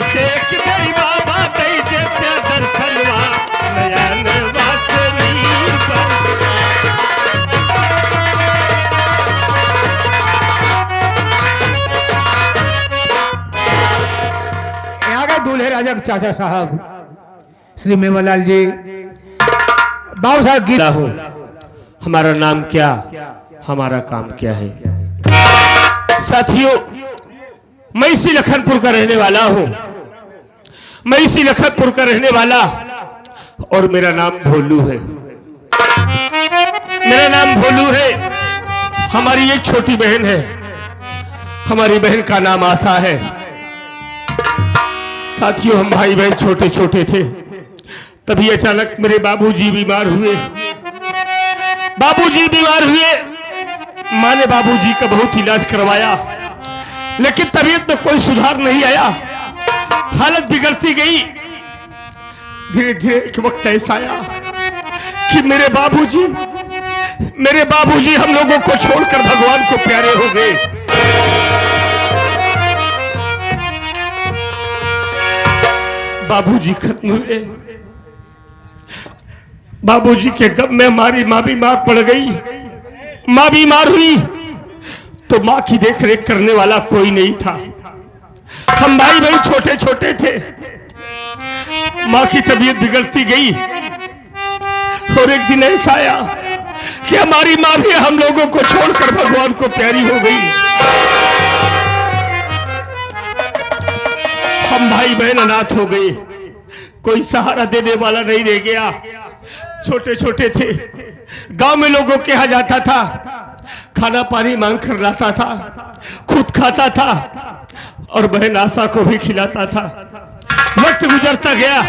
से कि तेरी बाबा कही देते दर्शनवा नयन वासनी यहाँ के दूल्हे राजा के चाचा साहब श्री मेवालाल जी बाबू साहब गीत हो। हमारा नाम क्या, हमारा काम क्या है। साथियों, मैं इसी लखनपुर का रहने वाला हूं, मैं इसी लखनपुर का रहने वाला, और मेरा नाम भोलू है, मेरा नाम भोलू है। हमारी एक छोटी बहन है, हमारी बहन का नाम आशा है। साथियों, हम भाई बहन छोटे छोटे थे, तभी अचानक मेरे बाबूजी बीमार हुए। बाबूजी बीमार हुए, माँ ने बाबूजी का बहुत इलाज करवाया, लेकिन तबीयत में कोई सुधार नहीं आया, हालत बिगड़ती गई। धीरे धीरे एक वक्त ऐसा आया कि मेरे बाबूजी हम लोगों को छोड़कर भगवान को प्यारे हो गए। बाबूजी खत्म हुए। बाबूजी के गम में हमारी माँ बीमार पड़ गई। माँ बीमार हुई तो माँ की देखरेख करने वाला कोई नहीं था। हम भाई बहन छोटे छोटे थे। माँ की तबीयत बिगड़ती गई और एक दिन ऐसा आया कि हमारी माँ भी हम लोगों को छोड़कर भगवान को प्यारी हो गई। हम भाई बहन अनाथ हो गए, कोई सहारा देने वाला नहीं रह गया। छोटे छोटे थे, गांव में लोगों के यहाँ जाता था, खाना पानी मांग कर लाता था, खुद खाता था और बहन आशा को भी खिलाता था। वक्त गुजरता गया,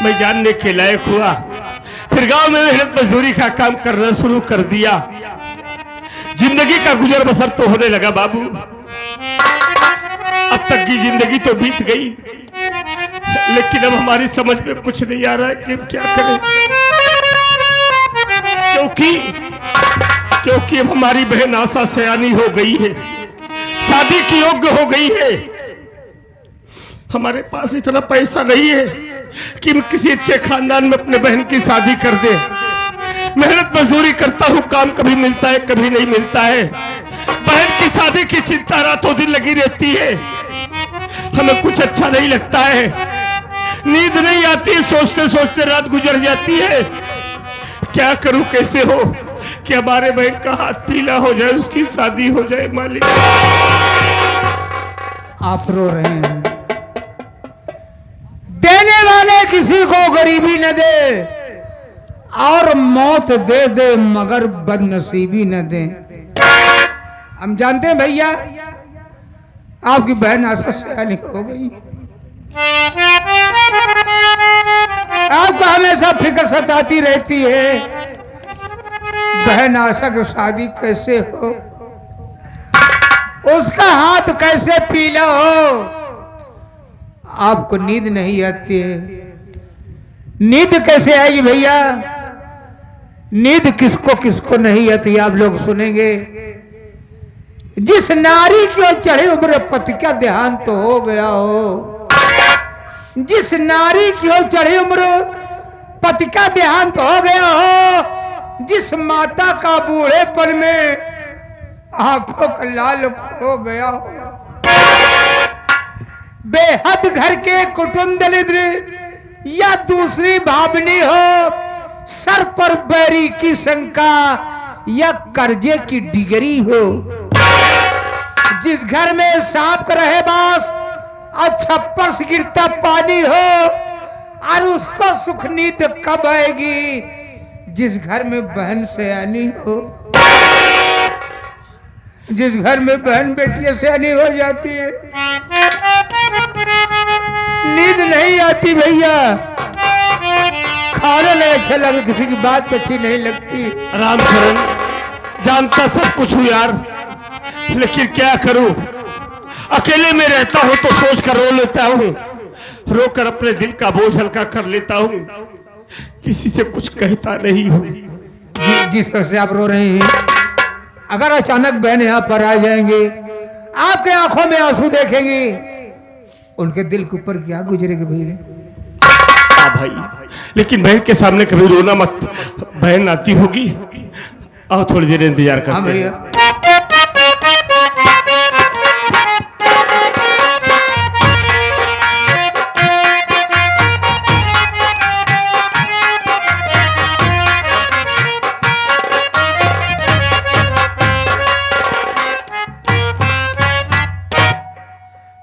मैं जानने के लायक हुआ, फिर गांव में मेहनत मजदूरी का काम करना शुरू कर दिया। जिंदगी का गुजर बसर तो होने लगा बाबू। अब तक की जिंदगी तो बीत गई, लेकिन अब हमारी समझ में कुछ नहीं आ रहा है कि क्या करें, क्योंकि अब हमारी बहन आशा सयानी हो गई है, शादी की योग्य हो गई है। हमारे पास इतना पैसा नहीं है कि हम किसी अच्छे खानदान में अपने बहन की शादी कर दे। मेहनत मजदूरी करता हूँ, काम कभी मिलता है कभी नहीं मिलता है। बहन की शादी की चिंता रातों दिन लगी रहती है, हमें कुछ अच्छा नहीं लगता है, नींद नहीं आती, सोचते सोचते रात गुजर जाती है। क्या करूं, कैसे हो कि हमारे बहन का हाथ पीला हो जाए, उसकी शादी हो जाए। मालिक, आप रो रहे हैं। देने वाले किसी को गरीबी न दे और मौत दे दे मगर बदनसीबी न दे। हम जानते हैं भैया, आपकी बहन आशा सयानी हो गई, आपको हमेशा फिक्र सताती रहती है, बहन आशा की शादी कैसे हो, उसका हाथ कैसे पीला हो। आपको नींद नहीं आती है। नींद कैसे आएगी भैया? नींद किसको किसको नहीं आती, आप लोग सुनेंगे। जिस नारी की ओर चढ़े उम्र पति का देहांत तो हो गया हो, जिस नारी की ओर चढ़ी उम्र पति का देहांत हो गया हो, जिस माता का बूढ़ेपन में आंखों का लाल खो गया हो, बेहद घर के कुटुंब दरिद्र या दूसरी भावनी हो, सर पर बैरी की शंका या कर्जे की डिगरी हो, जिस घर में सांप का रहे बास और छप्पर से गिरता पानी हो, और उसको सुख नींद कब आएगी, जिस घर में बहन सयानी हो, जिस घर में बहन बेटियां सयानी हो जाती है, नींद नहीं आती भैया, खाना नहीं अच्छा लगे, किसी की बात अच्छी नहीं लगती। रामचरण, जानता सब कुछ हूँ यार, लेकिन क्या करूं, अकेले में रहता हूं तो सोच कर रो लेता हूं, रोकर अपने दिल का बोझ हल्का कर लेता हूं, किसी से कुछ कहता नहीं हूं। जिस तरह से आप रो रहे हैं, अगर अचानक बहन यहाँ पर आ जाएंगे, आपके आंखों में आंसू देखेंगी, उनके दिल के ऊपर क्या गुजरेगी भैया? हाँ भाई, लेकिन बहन के सामने कभी रोना मत, बहन आती होगी। आओ थोड़ी देर इंतजार हाँ करते हैं। भैया।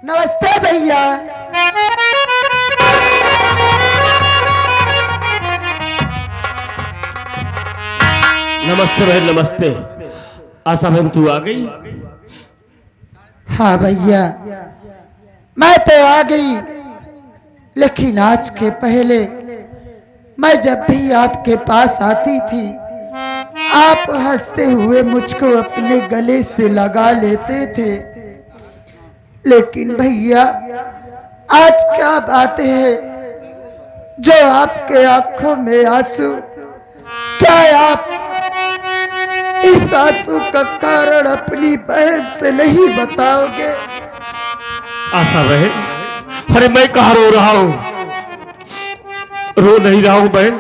नमस्ते भैया। नमस्ते बहन, नमस्ते। आशा बहन तू आ गई? हाँ भैया, मैं तो आ गई, लेकिन आज के पहले मैं जब भी आपके पास आती थी, आप हंसते हुए मुझको अपने गले से लगा लेते थे। लेकिन भैया, आज क्या बात है जो आपके आंखों में आंसू? क्या आप इस आंसू का कारण अपनी बहन से नहीं बताओगे? आशा बहन, अरे मैं कहाँ रो रहा हूँ, रो नहीं रहा हूँ बहन।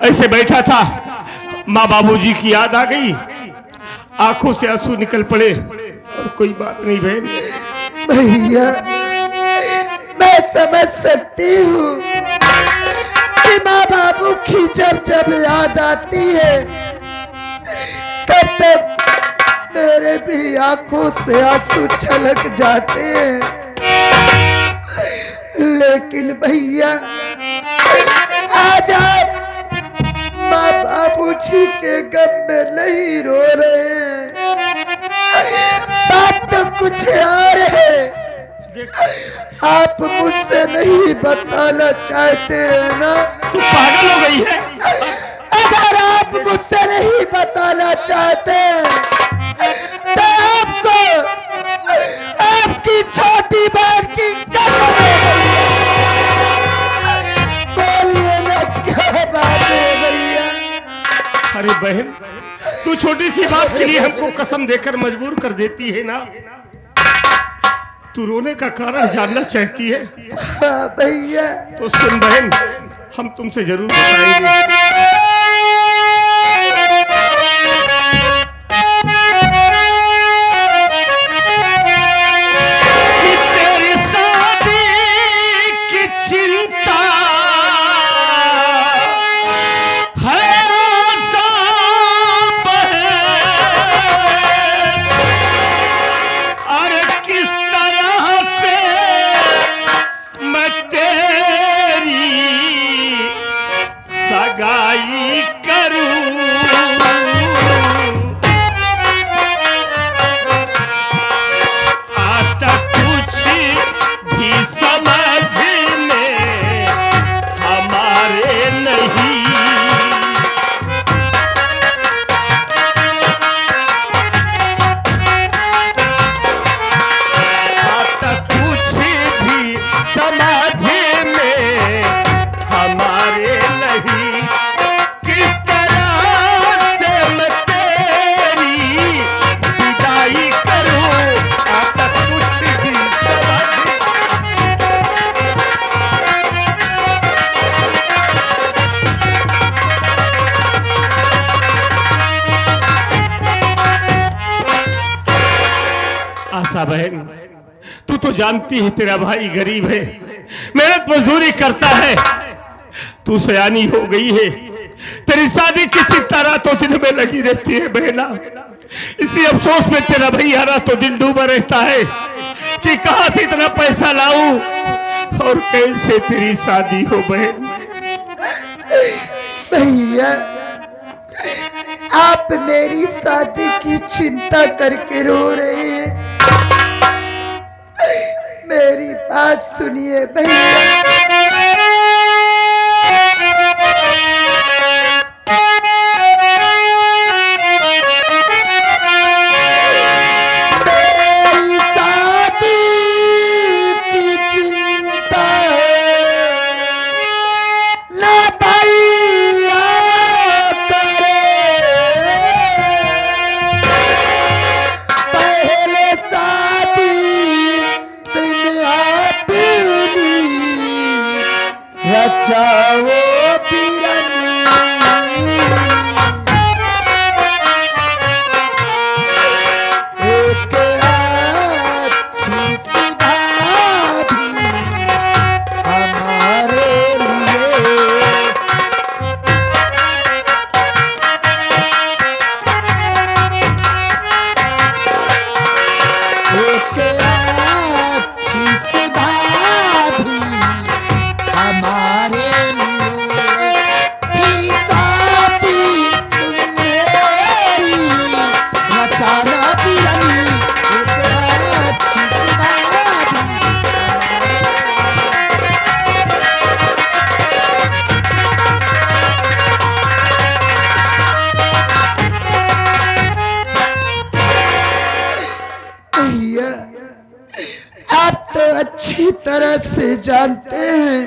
ऐसे बैठा था, माँ बाबूजी की याद आ गई, आंखों से आंसू निकल पड़े, और कोई बात नहीं बहन। भैया, मैं समझ सकती हूँ कि माँ बाबू की जब जब याद आती है, तब तब मेरे भी आंखों से आंसू छलक जाते हैं। लेकिन भैया, आज आप माँ बाबूजी के गम में नहीं रो रहे हैं, बात तो कुछ और है। आप मुझसे नहीं बताना चाहते हैं ना? तू पागल हो गई है? अगर आप मुझसे नहीं बताना चाहते तो आपको आपकी छोटी बहन की कसम है। बोलिए ना, क्या बात है भैया? अरे बहन, तू छोटी सी बात के लिए हमको कसम देकर मजबूर कर देती है ना? तू रोने का कारण जानना चाहती है? हाँ भैया। तो सुन बहन, हम तुमसे जरूर बताएंगे। तेरी शादी की चिंता सगाई करूं, आता कुछ भी समझ में हमारे नहीं। आता कुछ भी समझ में हमारे नहीं। किस तरह से मैं तेरी विदाई करूं, आता कुछ भी समझ। आशा बहन, तू तो जानती है तेरा भाई गरीब है, मेहनत मजदूरी करता है। तू सयानी हो गई है, तेरी शादी की चिंता रातों दिन में लगी रहती है बहना। इसी अफसोस में तेरा भैया रातों दिन डूबा रहता है कि कहां से इतना पैसा लाऊं और कैसे तेरी शादी हो बहन। भैया, आप मेरी शादी की चिंता करके रो रहे हैं। मेरी बात सुनिए भैया। मेरी शादी की चिंता ना भैया करे, पहले शादी तुम आप रचाओ पीरनी एक अच्छी सी भाभी हमारे लिए एक अच्छी सी भाभी हमारे लिए फिर साथी तुम मेरी रचाना पीरनी एक अच्छी सी भाभी भैया आप तो अच्छी तरह से जानते हैं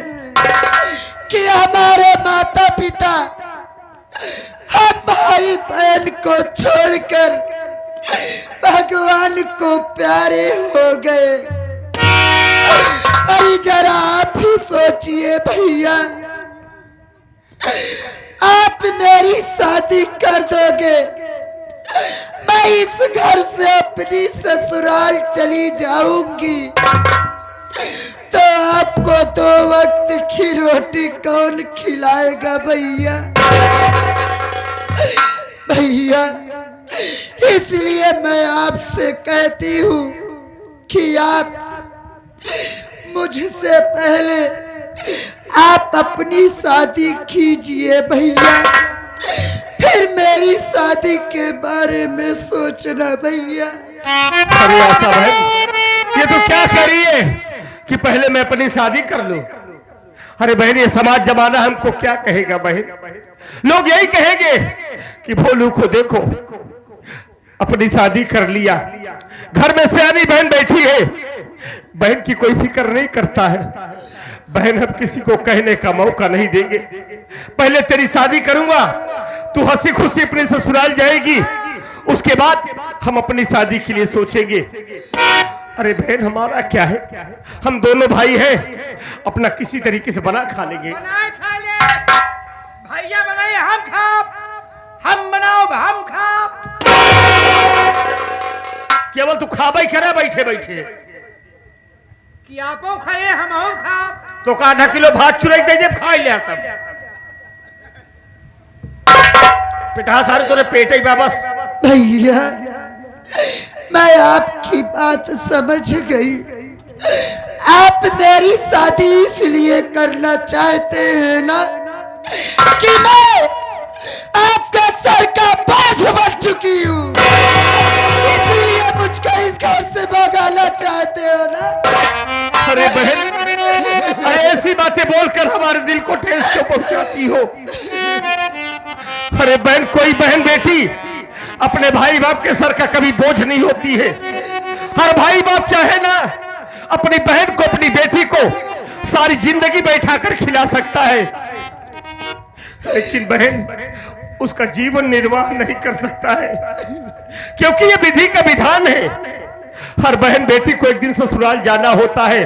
कि हमारे माता पिता हम भाई बहन को छोड़कर भगवान को प्यारे हो गए। अरे जरा आप ही सोचिए भैया, आप मेरी शादी कर दोगे, मैं इस घर से अपनी ससुराल चली जाऊंगी, तो आपको 2 वक्त की रोटी कौन खिलाएगा भैया? भैया इसलिए मैं आपसे कहती हूँ कि आप मुझसे पहले आप अपनी शादी कीजिए भैया, फिर मेरी शादी के बारे में सोचना भैया। अरे आशा भाई, ये तो क्या कह रही है कि पहले मैं अपनी शादी कर लूं? अरे बहन, ये समाज जमाना हमको क्या कहेगा बहन? लोग यही कहेंगे कि भोलू को देखो, अपनी शादी कर लिया, घर में सियानी बहन बैठी है, बहन की कोई फिक्र नहीं करता है। बहन हम किसी को कहने का मौका नहीं देंगे, पहले तेरी शादी करूंगा, तू हंसी खुशी अपने ससुराल जाएगी, उसके बाद हम अपनी शादी के लिए सोचेंगे। अरे बहन हमारा क्या है, हम दोनों भाई हैं, अपना किसी तरीके से बना खा लेंगे। भैया बनाइए हम खाप, हम बनाओ हम खाप। केवल तू खाबा ही करे बैठे बैठे कि आपो खाए हम खाप, तो का आधा किलो भात चुराई दे जब खा लिया सब पिटा सारे तोरे पेट ही वापस। भैया मैं आपकी बात समझ गई, आप मेरी शादी इसलिए करना चाहते हैं ना कि मैं आपके सर का बोझ बन चुकी हूँ, इसलिए मुझको इस घर से भगाना चाहते हो ना? अरे बहन, अरे ऐसी बातें बोलकर हमारे दिल को ठेस क्यों पहुंचाती हो? अरे बहन, कोई बहन बेटी अपने भाई बाप के सर का कभी बोझ नहीं होती है। हर भाई बाप चाहे ना अपनी बहन को, अपनी बेटी को सारी जिंदगी बैठा कर खिला सकता है, लेकिन बहन उसका जीवन निर्वाह नहीं कर सकता है, क्योंकि ये विधि का विधान है। हर बहन बेटी को एक दिन ससुराल जाना होता है,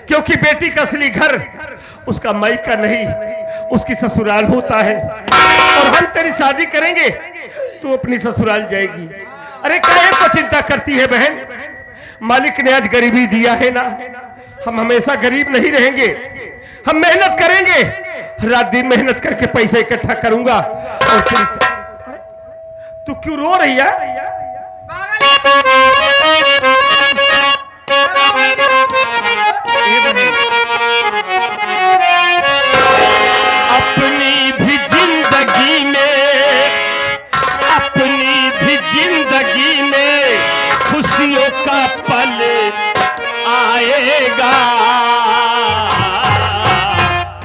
क्योंकि बेटी का असली घर उसका मायका नहीं, उसकी ससुराल होता है। और हम तेरी शादी करेंगे, तू अपनी ससुराल जाएगी। अरे काहे को चिंता करती है बहन? मालिक ने आज गरीबी दिया है ना, हम हमेशा गरीब नहीं रहेंगे, हम मेहनत करेंगे, रात दिन मेहनत करके पैसा इकट्ठा करूंगा। और तू क्यों रो रही है? अपनी भी जिंदगी में खुशियों का पल आएगा,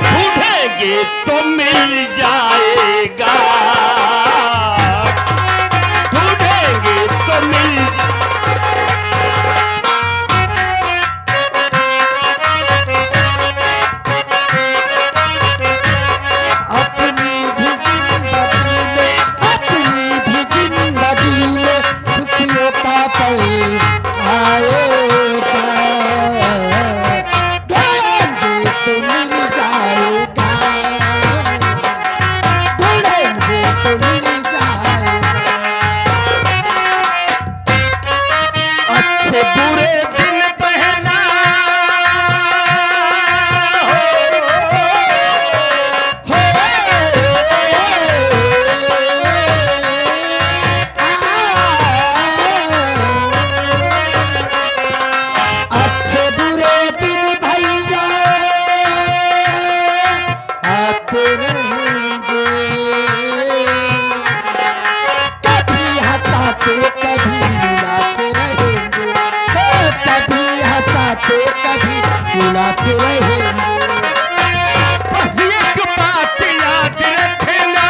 ढूंढेंगे तो मिल जाएगा, ढूंढेंगे तो मिल जय हो। बस एक बात याद रखना,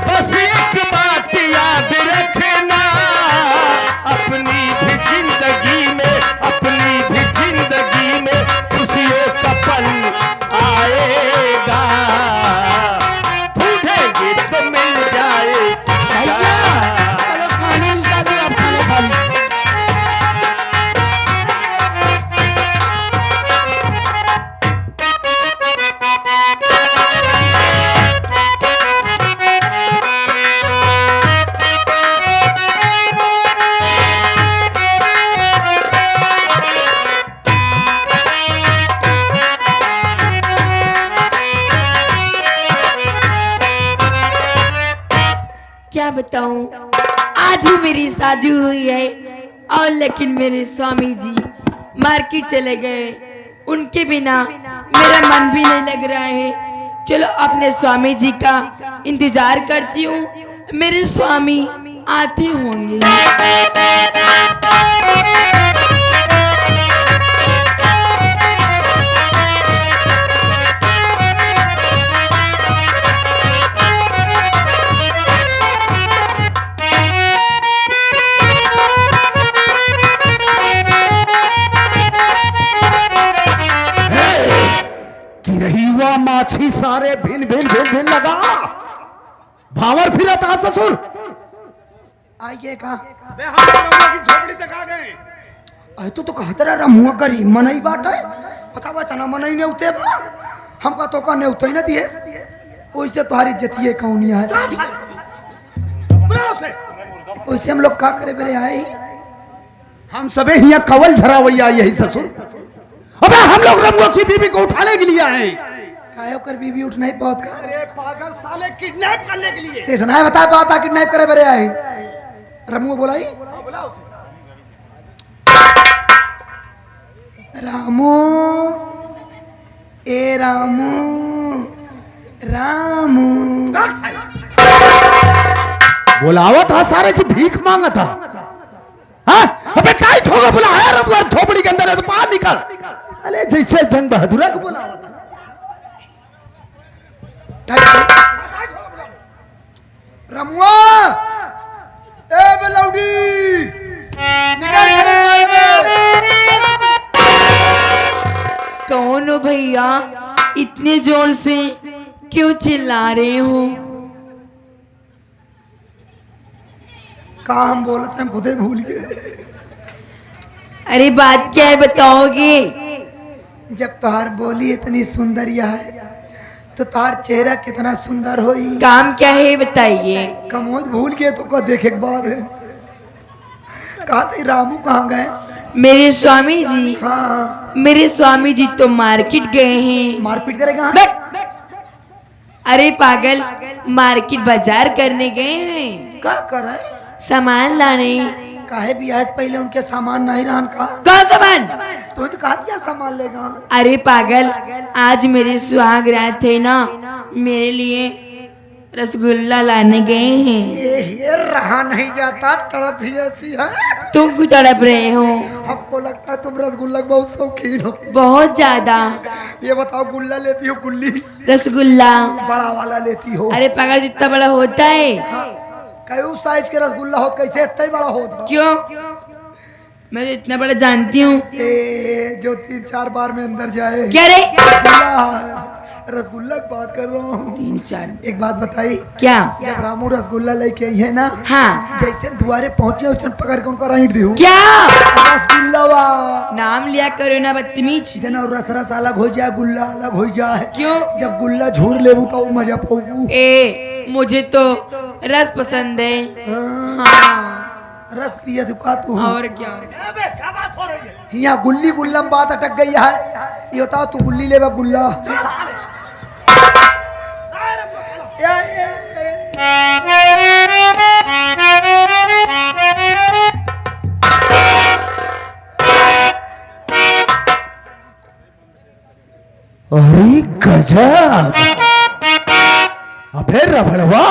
बस एक बात याद रखना, अपनी भी जिंदगी में, अपनी भी जिंदगी में खुशियों का पल आएगा, ढूंढेंगे तो मिल जाएगा। भैया चलो खाना निकालिए, आप खाना खा लीजिए। क्या बताऊं, आज ही मेरी शादी हुई है और लेकिन मेरे स्वामी जी मार्केट चले गए। उनके बिना मेरा मन भी नहीं लग रहा है। चलो अपने स्वामी जी का इंतजार करती हूँ, मेरे स्वामी आते होंगे। कि रही हुआ माछी सारे भिन भिन भिन भिन लगा, भावर फिरा था ससुर। आइए कहा बे हम रमुआ की झोपड़ी तक आ गए। अरे तो कहते रहा रमुआ गरीब मनई बाटे, पता बा तना मनई ने उते बा, हमका तो का ने उते ही ना दिए, ओइसे तुम्हारी जतिये कौनिया है। बुलाओ से। ओइसे हम लोग का करे बेरे आए ही। हम सबे हिया कवल झरावैया यही ससुर। अबे हम लोग रमुआ की बीबी को उठाने के लिए आए। काहे कर बीबी उठ नहीं पात का? अरे पागल साले, किडनैप करने के लिए। तेरे नहीं बता पाता किडनैप करे बेरे आए। रमुआ बोलाई बुलाओ से। रामू, ए रामू, रामू। बुलावा था सारे की भीख मांगा था। हाँ? अबे टाइट होगा, बुलाया रमुआ झोपड़ी के अंदर है तो बाहर निकल। अरे जैसे जंग बहादुरा को बुलावा था। रमुआ, ए बेलौडी, निकल घर में। कौन हो भैया, इतने जोर से क्यों चिल्ला रहे हो? का हम बोलत रहे खुदे भूल गए। अरे बात क्या है बताओगे? जब तोहार बोली इतनी सुंदरिया है तो तार चेहरा कितना सुंदर होई। काम क्या है बताइए। कमोद भूल गए तो का देखे के बाद है। कहा थे रामू कहाँ गए? मेरे स्वामी जी, हाँ, मेरे स्वामी जी तो मार्केट गए हैं। मारपीट करेगा। अरे पागल, मार्केट बाजार करने गए हैं, क्या कर रहे? सामान लाने। काहे भी आज पहले उनके सामान नहीं रहन का? कौन सामान? तो कहा दिया सामान लेगा। अरे पागल, आज मेरे सुहाग रात थे ना, मेरे लिए रसगुल्ला लाने गए हैं। ये रहा नहीं जाता, तड़प ही ऐसी है। तुम क्यों तड़प रहे हो? हमको लगता है तुम रसगुल्ला के बहुत शौकीन हो। बहुत ज्यादा। ये बताओ, गुल्ला लेती हो? गुल्ली रसगुल्ला। बड़ा वाला लेती हो? अरे पागल, जितना बड़ा होता है। हाँ, कई साइज के रसगुल्ला होत, कैसे इतना ही बड़ा होत? क्यों? मैं तो इतना बड़ा जानती हूँ। जो 3-4 बार में अंदर जाए। क्या रे? रसगुल्ला की बात कर रहा हूँ। 3-4। एक बात बताई, क्या? जब रामू रसगुल्ला लेके आई है ना, हाँ। जैसे दुआरे पहुंचे उसे पकड़ के उनको राइट दी। क्या? रसगुल्ला वा नाम लिया करो ना बदतमीज। जना रस अलग हो जाए, गुल्ला अलग हो जाए। क्यों? जब गुल्ला झूर लेबू तो और मजा पाऊ। मुझे तो रस पसंद है। हाँ, हाँ। रस पिया दुका तू। और क्या? क्या बात हो रही है? यहाँ गुल्ली गुल्ला में बात अटक गई है। ये बताओ, तू गुल्ली लेबा गुल्ला? अरे गजब! अबे रबड़वा,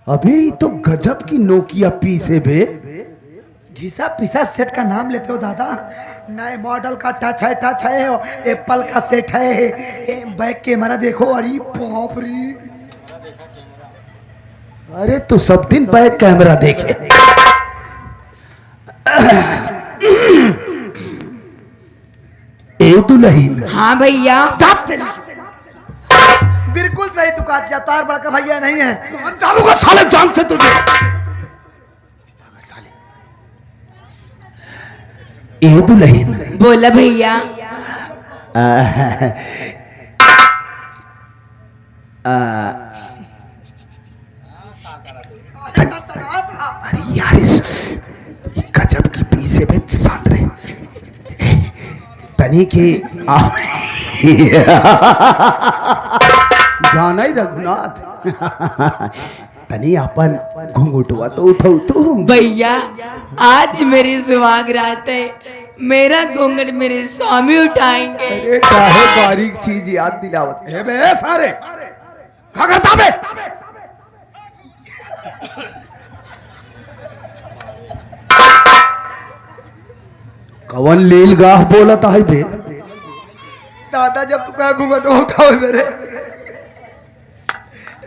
अभी तो गजब की नोकिया पीसे बे। घिसा पिसा सेट का नाम लेते हो दादा? नए मॉडल का टच है एप्पल का सेट है, बैक कैमरा देखो, अरे बाप रे। अरे तू सब दिन बैक कैमरा देखे। ए दुल्हन, हाँ भैया। बिल्कुल सही तू कहा, तार बड़ा का भैया नहीं है। चालू का साले जान से तुझे। ए दुल्हन, बोला भैया। अरे यार इस गजब की पीछे में सांद रहे तनी की जाना ही रघुनाथ। तनी अपन घूंघटुआ तो उठाऊ तू। भैया आज मेरी सुहाग रात है, मेरा घूंघट मेरे स्वामी उठाएंगे। अरे काहे बारीक चीज याद दिलावत है बे सारे। क्या करता बे? कवन लील गाह बोलता है बे? दादा जब तू कहा घूंघट उठाओ मेरे,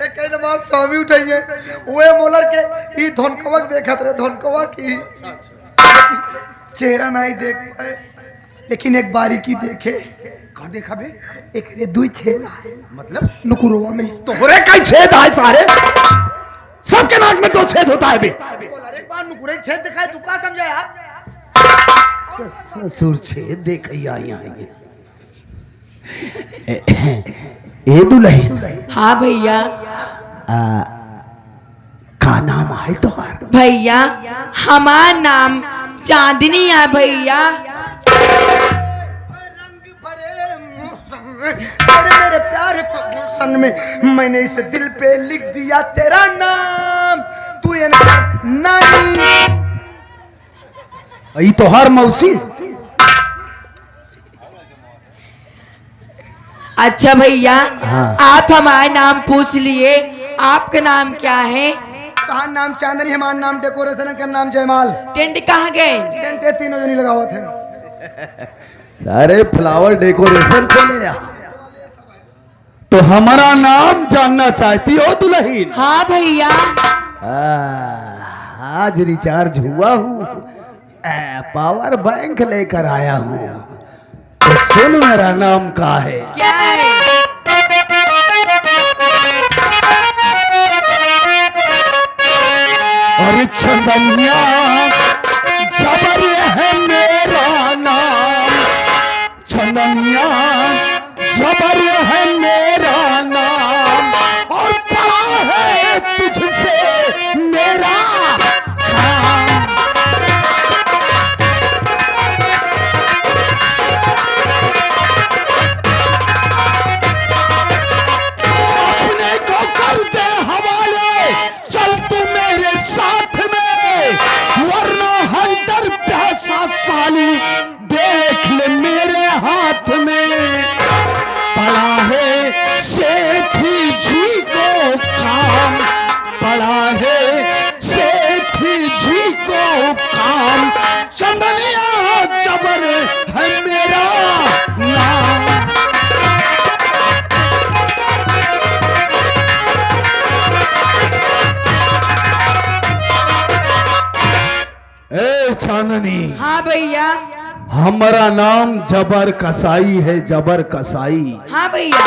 एक बार स्वामी उठाइए, वो मोलर के ई धनकवा देखत रहे, धनकवा की चेहरा नहीं देख पाए, लेकिन एक बारीकी देखे। कहाँ देखा बे? एक रे दुई छेद है, मतलब नुकुरवा में। तोहरे कई छेद है सारे? सबके नाक में तो छेद होता है बे। बोला एक बार नुकुरे छेद दिखाए, तू क्या समझा यार? ससुर छेद देख आई आई। ए दुल्हन, हाँ भैया। का नाम है तुम्हारा? भैया हमारा नाम चांदनी है भैया। रंग भरे मेरे प्यारे सन में मैंने इस दिल पे लिख दिया तेरा नाम, तू ये नहीं। ई तो हर मौसी। अच्छा भैया, हाँ। आप हमारा नाम पूछ लिए, आपका नाम क्या है? कहा नाम चांदनी, हमारा नाम डेकोरेशन का नाम जयमाल। टेंट कहाँ गए? टेंटे तीनों जनी लगा हुआ थे। अरे फ्लावर डेकोरेशन खोले तो हमारा नाम जानना चाहती हो दुल्हन? हाँ भैया। आज रिचार्ज हुआ हूँ, पावर बैंक लेकर आया हूँ, तो सुन मेरा नाम का है। क्या है? अरे चंदनिया जबर है मेरा नाम, चंदनिया जबर है मेरा नाम, और पड़ा है तुझसे मेरा काम। अपने को कर दे हवाले, चल तू मेरे साथ में, वरना हंटर प्यासा साली देख ले मेरे हाथ में, पड़ा है सेठी जी को काम, पड़ा है सेठी जी को काम, चंदनिया जबर है मेरा नाम। ए चांदनी, हाँ भैया। हमारा नाम जबर कसाई है, जबर कसाई। हाँ भैया।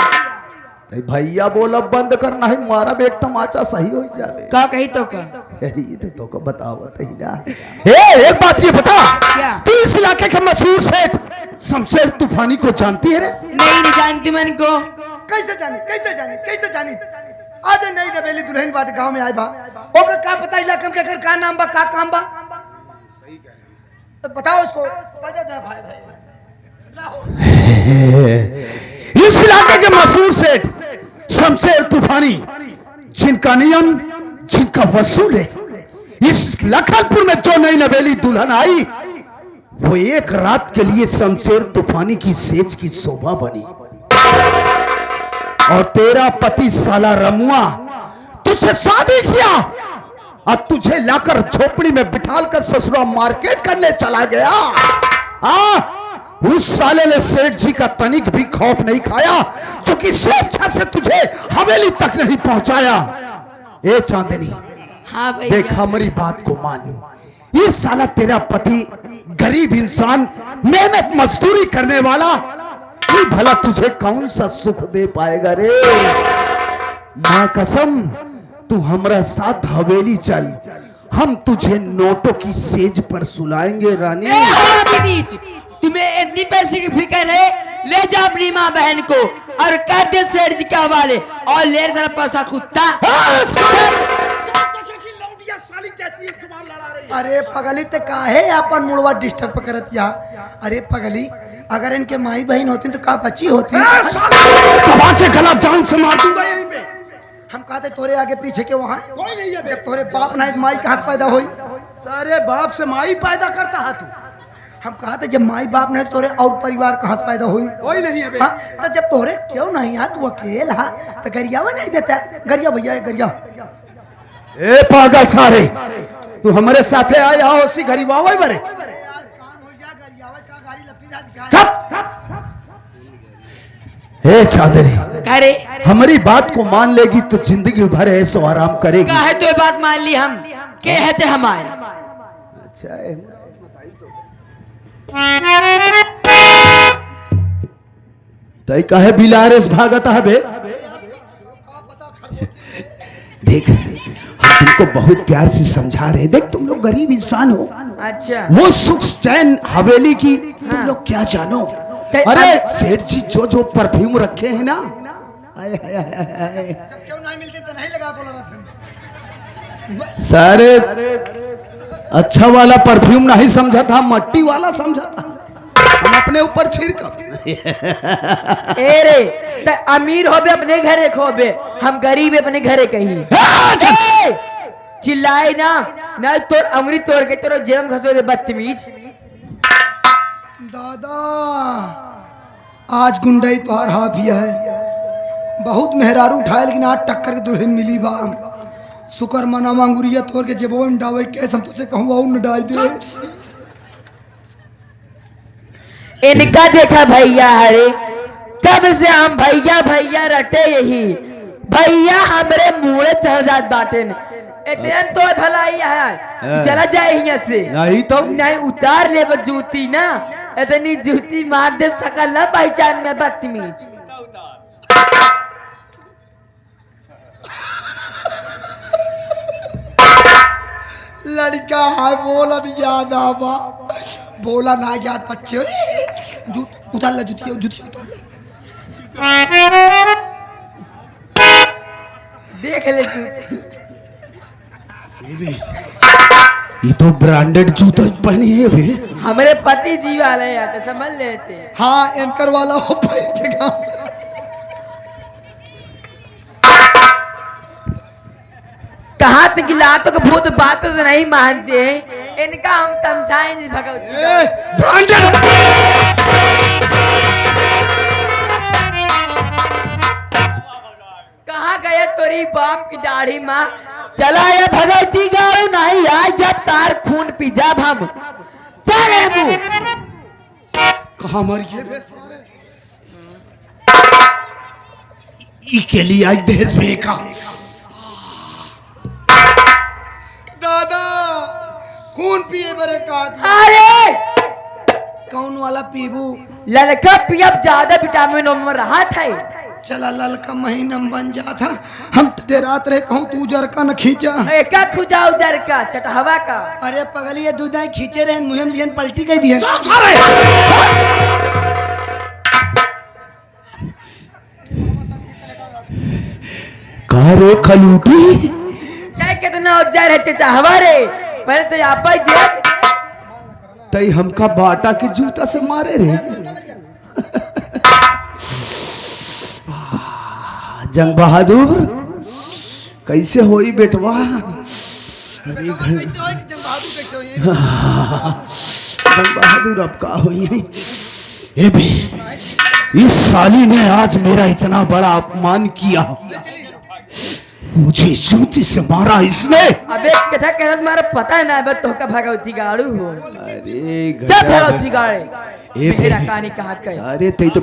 तो भैया बोला बंद करना है, मारा बेट तमाचा सही हो जावे। का कही तो का? अरे ये तो को बतावत ही ना। ए एक बात ये बता, क्या? तू इस इलाके के मशहूर सेठ शमशेर तूफानी को जानती है रे? नहीं जानती मन को। कैसे जानी, कैसे जानी, कैसे जानी? आज नई नवेली दुल्हन बाटे गांव में आई बा, ओके का पता इलाके में का नाम बा, का काम बा? बताओ इसको। इस इलाके के मशहूर सेठ शमशेर तूफानी, जिनका नियम, जिनका वसूल है, इस लखनपुर में जो नई नवेली दुल्हन आई, वो एक रात के लिए शमशेर तूफानी की सेज की शोभा बनी। और तेरा पति साला रमुआ तुझसे शादी किया और तुझे लाकर झोपड़ी में बिठाल कर ससुरा मार्केट करने चला गया। उस साले ने सेठ जी का तनिक भी खौफ नहीं खाया, क्योंकि स्वेच्छा से तुझे हवेली तक नहीं पहुंचाया। ए चांदनी, हाँ भैया। देख हमारी बात को मान। ये साला तेरा पति गरीब इंसान, मेहनत मजदूरी करने वाला, ये भला तुझे कौन सा सुख दे पाएगा रे। मां कसम, तू हमारा साथ हवेली चल, हम तुझे नोटों की सेज पर सुलाएंगे रानी। तुम्हें इतनी पैसे की फिक्र है, ले जा अपनी माँ बहन को और कर दे सेठ जी के हवाले, और ले जरा पैसा कुत्ता। अरे पगली ते काहे अपन मुड़वा डिस्टर्ब करत या। अरे पगली, अगर इनके माई बहन होती तो का बच्ची होती। दबा के गला जान से मार दूंगा यहीं पे। हम कहते तोरे आगे पीछे के वहाँ कोई नहीं है। जब तोरे बाप ना माई कहाँ से पैदा हुई। सारे बाप से माई पैदा करता है तू। हम कहते जब माई बाप नहीं तोरे और परिवार कहाँ से पैदा हुई। कोई नहीं है बे। हाँ, तो जब तोरे क्यों नहीं है, तू अकेला है तो गरियावा नहीं देता। गरिया भैया गरिया। ए पागल सारे, तू हमारे साथे आया हो उसी गरीबावे बरे। हे चांदनी, करे हमारी बात को मान लेगी तो जिंदगी भर ऐसो आराम करेगी। का है तो ये बात मान ली हम के है ते हमारे। अच्छा है। तय काहे बिलारेस भागता है बे। देख, हम तुमको बहुत प्यार से समझा रहे। देख, तुम लोग गरीब इंसान हो। अच्छा, वो सुख चैन हवेली की तुम लोग क्या जानो। अरे सेठ जी जो जो परफ्यूम रखे हैं ना, आए, आए, आए, आए। जब क्यों नहीं मिलते तो नहीं लगा बोला रहा। सारे अच्छा वाला परफ्यूम नहीं समझा था, मट्टी वाला समझा था। हम अपने ऊपर छिड़का। ए रे ते अमीर होबे अपने घरे खोबे, हम गरीब अपने घरे कहीं। चिल्लाए ना, ना तोर अंगुली तोड़ के तेरो जेब घसो दे बदतमीज। दादा, आज गुंडई तोहर हाफिया है। बहुत मेहरारू उठाए लेकिन आज टक्कर के दुल्हन मिली बा। शुक्र मना मांगुरिया तोड़ के जेबो में डावे के हम तुझे कहूँ और न डाल दे। इनका देखा भैया, हरे कब से हम भैया भैया रटे यही। भैया हमरे मुँह चहजात बाटे इतने तो भलाई है। चला जाए यहाँ से, नहीं तो नहीं उतार ले जूती ना, इतनी जूती मार दे सकल ना पहचान में बदतमीज। लड़का है बोला याद आबा, बोला ना याद बच्चे। उतार ले जूती, जूती उतार ले। देख ले जूती, ये तो ब्रांडेड जूता पहनी है बे। हमारे पति जी वाले आते समझ लेते। हाँ, एंकर वाला हो पाएगा। कहाँ तक लातों के भूत बातों से नहीं मानते हैं, इनका हम समझाएंगे भगवती। ब्रांडेड कहाँ गए तोरी बाप की दाढ़ी माँ। चला ये भगवती गाँव नहीं आज जब तार खून पी जब हम चले कहाँ मरिए बे सारे। ई के लिए आज दहेज में का दादा खून पिए बरे का अरे कौन वाला पीबू। लड़का पियब ज्यादा विटामिन में रहा था। चला लल का महीना बन जाता। हम तेरे रात रहे कहूँ तू जर का न खींचा। एका खुजा उजर का चटहवा का। अरे पगली ये दूध खींचे रहे मुहिम लियन पलटी गई दिए। कारे खलूटी क्या कितना उजर है चटहवा रे, पहले तो यहाँ पर देख। तई हमका बाटा के जूता से मारे रे। जंग बहादुर कैसे होई बेटवा। अरे जंग बहादुर अब का हुई है। ए भी इस साली ने आज मेरा इतना बड़ा अपमान किया। मुझे जूती से मारा इसने। अबे कथा कहत मारा पता ना बस तो का भगवती गाड़ू हो अरे जब भगवती गाड़े ए मेरा बे- कहानी कहा कहे अरे ते तो